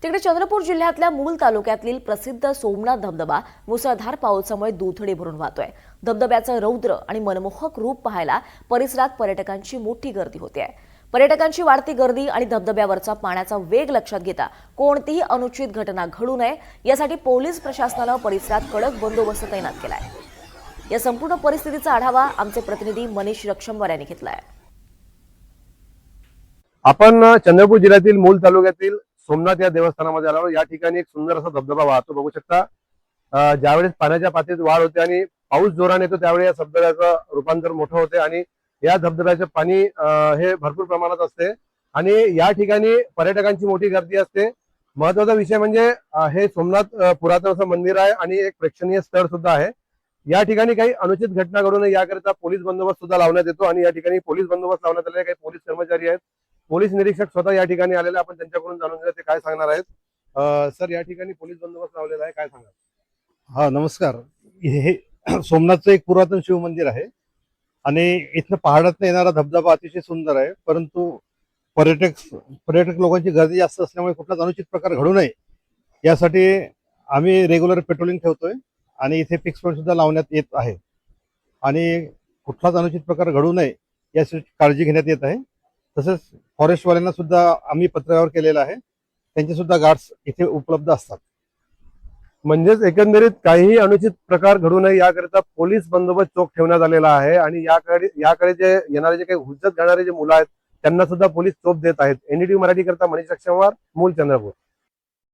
तिकडे चंद्रपूर जिल्ह्यातल्या मूल तालुक्यातील प्रसिद्ध सोमनाथ धबधबा मुसळधार पावसामुळे दुथडी भरून वाहतोय। धबधब्याचं रौद्र आणि मनमोहक रूप पाहायला परिसरात पर्यटकांची मोठी गर्दी होते। पर्यटकांची वाढती गर्दी आणि धबधब्यावरचा पाण्याचा वेग लक्षात घेता कोणतीही अनुचित घटना घडू नये यासाठी पोलीस प्रशासनानं परिसरात कडक बंदोबस्त तैनात केलाय। या संपूर्ण परिस्थितीचा आढावा आमचे प्रतिनिधी मनीष रक्षंबर यांनी घेतलाय। आपण चंद्रपूर जिल्ह्यातील मूल तालुक्यातील सोमनाथ या देवस्थानामध्ये आलो। या ठिकाणी एक सुंदर असा धबधबा वाहतो, बघू शकता। ज्यावेळेस पाण्याच्या पातळीत वाढ होते आणि पाऊस जोराने येतो त्यावेळी या धबधब्याचं रूपांतर मोठं होते आणि या धबधब्याचे पाणी हे भरपूर प्रमाणात असते आणि या ठिकाणी पर्यटकांची मोठी गर्दी असते। महत्त्वाचा विषय म्हणजे हे सोमनाथ पुरातन असं मंदिर आहे आणि एक प्रेक्षणीय स्थळ सुद्धा आहे। या ठिकाणी काही अनुचित घटना घडू नये याकरिता पोलीस बंदोबस्त सुद्धा लावण्यात येतो आणि या ठिकाणी पोलीस बंदोबस्त लावण्यात आलेले काही पोलीस कर्मचारी आहेत। पोलीस निरीक्षक स्वतः या ठिकाणी आलेले, आपण त्यांच्याकडून जाणून घेऊया ते काय सांगणार आहेत। सर, या ठिकाणी पोलीस बंदोबस्त लावलेला आहे, काय सांगाल? हा, नमस्कार। हे सोमनाथचं एक पुरातन शिव मंदिर आहे आणि इथनं पहाडातनं येणारा धबधबा अतिशय सुंदर आहे, परंतु पर्यटक लोकांची गर्दी जास्त असल्यामुळे कुठलाच अनुचित प्रकार घडू नये यासाठी आम्ही रेग्युलर पेट्रोलिंग ठेवतोय आणि इथे फिक्स पॉईंट सुद्धा लावण्यात येत आहे आणि कुठलाच अनुचित प्रकार घडू नये यासाठी काळजी घेण्यात येत आहे। तसेच फॉरेस्टवाल्यांना सुद्धा आम्ही पत्रावर केलेलं आहे, त्यांचे सुद्धा गार्ड्स इथे उपलब्ध असतात। म्हणजेच एकंदरीत काहीही अनुचित प्रकार घडू नये याकरिता पोलीस बंदोबस्त चोख ठेवण्यात आलेला आहे आणि याकडे जे येणारे जे काही हुज्जत घालणारे जे मुलं आहेत त्यांना सुद्धा पोलीस चोप देत आहेत। एनडीटीव्ही मराठी करता मनीष रक्षंवर, मूल चंद्रपूर।